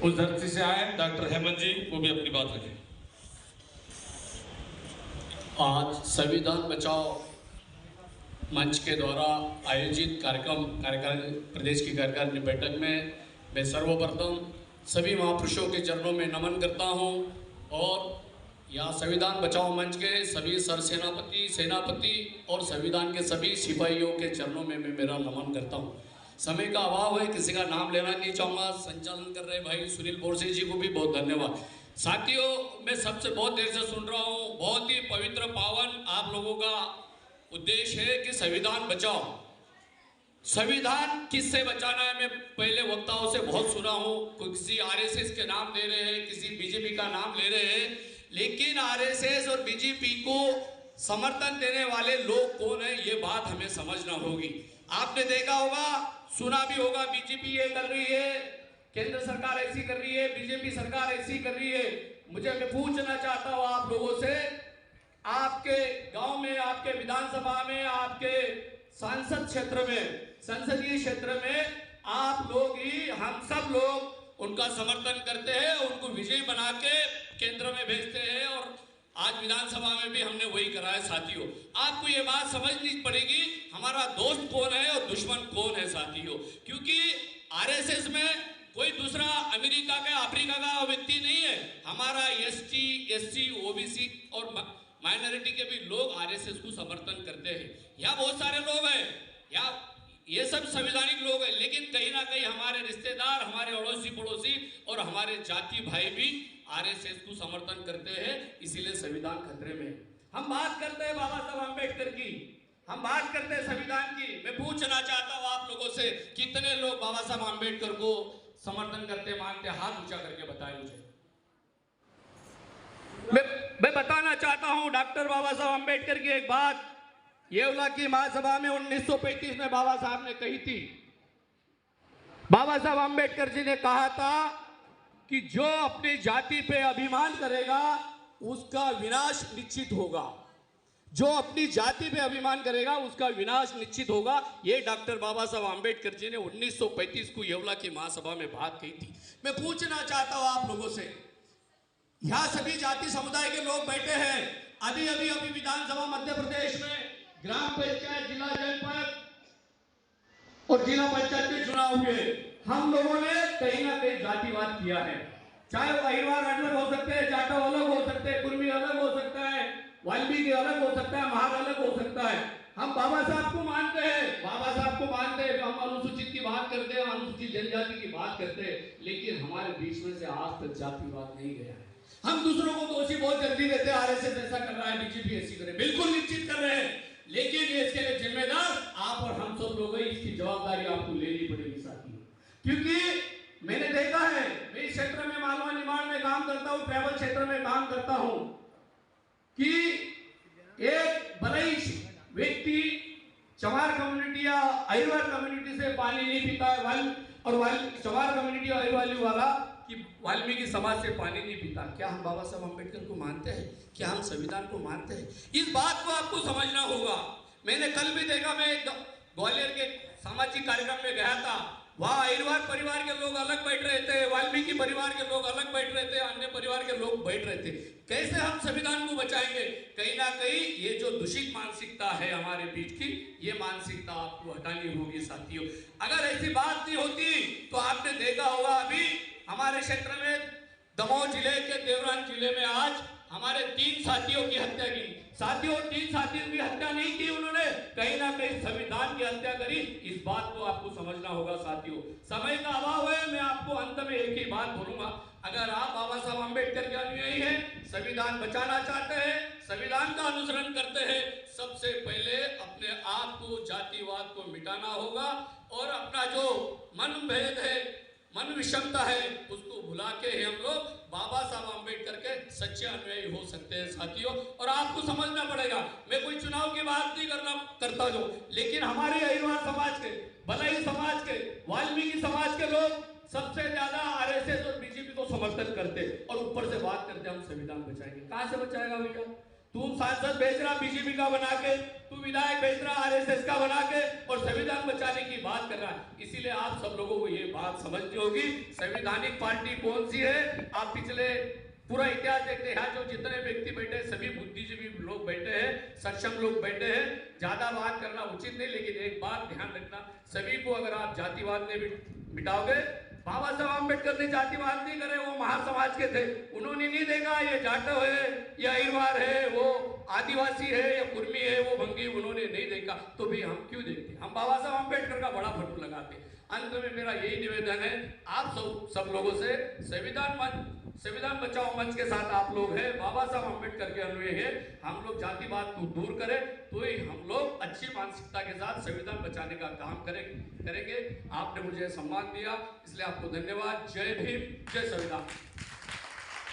उस धरती से आए डॉक्टर हेमंत जी, वो भी अपनी बात रखें। आज संविधान बचाओ मंच के द्वारा आयोजित प्रदेश की कार्यकारिणी बैठक में मैं सर्वप्रथम सभी महापुरुषों के चरणों में नमन करता हूं और यहाँ संविधान बचाओ मंच के सभी सरसेनापति, सेनापति और संविधान के सभी सिपाहियों के चरणों में मैं मेरा नमन करता हूं। समय का अभाव है, किसी का नाम लेना नहीं चाहूँगा। संचालन कर रहे भाई सुनील बोरसे जी को भी बहुत धन्यवाद। साथियों, मैं सबसे बहुत देर से सुन रहा हूँ, बहुत ही पवित्र पावन आप लोगों का उद्देश्य है कि संविधान बचाओ। संविधान किससे बचाना है? मैं पहले वक्ताओं से बहुत सुना हूँ, किसी आरएसएस के नाम ले रहे हैं, किसी बीजेपी का नाम ले रहे हैं, लेकिन आरएसएस और बीजेपी को समर्थन देने वाले लोग कौन है, ये बात हमें समझना होगी। आपने देखा होगा, सुना भी होगा, बीजेपी ये कर रही है, केंद्र सरकार ऐसी कर रही है, बीजेपी सरकार ऐसी कर रही है। मैं पूछना चाहता हूँ आप लोगों से, आपके गांव में, आपके विधानसभा में, आपके सांसद क्षेत्र में, संसदीय क्षेत्र में आप लोग ही, हम सब लोग उनका समर्थन करते हैं, उनको विजयी बना के केंद्र में भेजते हैं और आज विधानसभा में भी हमने वही करा है। साथियों, आपको ये बात समझनी पड़ेगी, हमारा दोस्त कौन है और दुश्मन कौन है साथियों, क्योंकि आरएसएस में कोई दूसरा अमेरिका का, अफ्रीका का व्यक्ति नहीं है। हमारा एसटी, एससी, ओबीसी और माइनॉरिटी के भी लोग आरएसएस को समर्थन करते हैं। यहाँ बहुत सारे लोग हैं, यहाँ ये सब संवैधानिक लोग हैं, लेकिन कहीं ना कहीं हमारे रिश्तेदार, हमारे अड़ोसी पड़ोसी और हमारे जाति भाई भी आरएसएस को समर्थन करते हैं, इसीलिए संविधान खतरे में है। हम बात करते हैं बाबा साहब अम्बेडकर की, हम बात करते हैं संविधान की। मैं पूछना चाहता हूँ आप लोगों से, कितने लोग बाबा साहब अम्बेडकर को समर्थन करते, मानते? हाथ ऊंचा करके बताएं मुझे। मैं बताना चाहता हूँ डॉक्टर बाबा साहब अम्बेडकर की एक बात, येवला की महासभा में 1935 में बाबा साहब ने कही थी। बाबा साहब अम्बेडकर जी ने कहा था कि जो अपनी जाति पे अभिमान करेगा उसका विनाश निश्चित होगा। जो अपनी जाति पे अभिमान करेगा उसका विनाश निश्चित होगा। ये डॉक्टर बाबा साहब अम्बेडकर जी ने 1935 को येवला की महासभा में बात कही थी। मैं पूछना चाहता हूं आप लोगों से, यहाँ सभी जाति समुदाय के लोग बैठे हैं। अभी विधानसभा मध्य प्रदेश में ग्राम पंचायत, जिला जनपद और जिला पंचायत के चुनाव हुए। हम लोगों ने कहीं ना कहीं जातिवाद किया है, चाहे वो अहिरवार अलग हो सकते हैं, जाटव अलग हो सकते हैं, कुर्मी अलग हो सकता है, वाल्मीकि अलग हो सकता है, महार अलग हो सकता है। हम बाबा साहब को मानते हैं, बाबा साहब को मानते हैं, हम अनुसूचित की बात करते हैं, अनुसूचित जनजाति की बात करते हैं, लेकिन हमारे बीच में से आज तक जातिवाद नहीं गया है। हम दूसरों को दोषी बहुत जल्दी देते हैं, आरएसएस ऐसा कर रहा है, बीजेपी ऐसी करे, बिल्कुल निश्चित कर रहे हैं, लेकिन इसके लिए जिम्मेदार आप और हम सब लोग हैं। इसकी जवाबदारी आपको लेनी पड़ेगी साथियों, क्योंकि मैंने देखा है, मैं इस क्षेत्र में मालवा निमाड़ में काम करता हूं, ट्रैवल क्षेत्र में काम करता हूं, कि एक बलई व्यक्ति चमार कम्युनिटी या अहिरवार कम्युनिटी से पानी नहीं पीता है, और चमार कम्युनिटी और अहिरवाली वाला कि वाल्मीकि समाज से पानी नहीं पीता। क्या हम बाबा साहब अम्बेडकर को मानते हैं? क्या हम संविधान को मानते हैं? इस बात को आपको समझना होगा। मैंने कल भी देखा, मैं ग्वालियर के सामाजिक कार्यक्रम में गया था, वहाँ अहिरवार परिवार के लोग अलग बैठ रहे थे, वाल्मीकि परिवार के लोग अलग बैठ रहे थे, अन्य परिवार के लोग बैठ रहे थे। कैसे हम संविधान को बचाएंगे? कहीं ना कहीं ये जो दूषित मानसिकता है हमारे बीच की, ये मानसिकता आपको हटानी होगी साथियों। अगर ऐसी बात नहीं होती तो आपने देखा होगा, अभी हमारे क्षेत्र में दमोह जिले के देवरान जिले में आज हमारे 3 साथियों की हत्या की। साथियों, 3 साथियों की हत्या नहीं की उन्होंने, कहीं ना कहीं संविधान की हत्या करी। इस बात को आपको समझना होगा साथियों। समय का अभाव है, मैं आपको अंत में एक ही बात बोलूंगा, अगर आप बाबा साहब अम्बेडकर के अनुयायी हैं, संविधान बचाना चाहते हैं, संविधान का अनुसरण करते हैं, सबसे पहले अपने आप को, जातिवाद को मिटाना होगा और अपना जो मनभेद है, मन विषमता है, उसको भुला के ही हम लोग बाबा साहब अम्बेडकर के सच्चे अनुयायी हो सकते हैं साथियों। और आपको समझना पड़ेगा, मैं कोई चुनाव की बात नहीं करता जो, लेकिन हमारे अहिरवार समाज के, बलई समाज के, वाल्मीकि समाज के लोग सबसे ज्यादा आरएसएस और बीजेपी को समर्थन करते और ऊपर से बात करते हम संविधान बचाएंगे। कहां से बचाएगा भैया? तू सांसद भेज रहा बीजेपी का बना के, तू विधायक भेज रहा आरएसएस का बना के, और संविधान बचाने की बात कर रहा है। इसीलिए आप सब लोगों को ये बात समझनी होगी, संवैधानिक पार्टी कौन सी है। आप पिछले पूरा इतिहास देखते हैं, यहाँ जो जितने व्यक्ति बैठे हैं सभी बुद्धिजीवी लोग बैठे हैं, सक्षम लोग बैठे हैं। ज्यादा बात करना उचित नहीं, लेकिन एक बात ध्यान रखना, सभी को अगर आप जातिवाद में मिटाओगे, बाबा साहब अम्बेडकर ने जातिवाद नहीं करे, वो महासमाज के थे, उन्होंने नहीं देखा ये जाटव है या अहिरवार है, वो आदिवासी है या कुर्मी है, वो भंगी, उन्होंने नहीं देखा, तो भी हम क्यों देखते? हम बाबा साहब अम्बेडकर का बड़ा फोटो लगाते। अंत में मेरा यही निवेदन है आप सब लोगों से, संविधान बचाओ मंच के साथ आप लोग हैं, बाबा साहब अम्बेडकर के अनुयायी हैं, हम लोग जातिवाद को दूर करें तो ही हम लोग अच्छी मानसिकता के साथ संविधान बचाने का काम करेंगे। आपने मुझे सम्मान दिया, इसलिए आपको धन्यवाद। जय भीम, जय संविधान।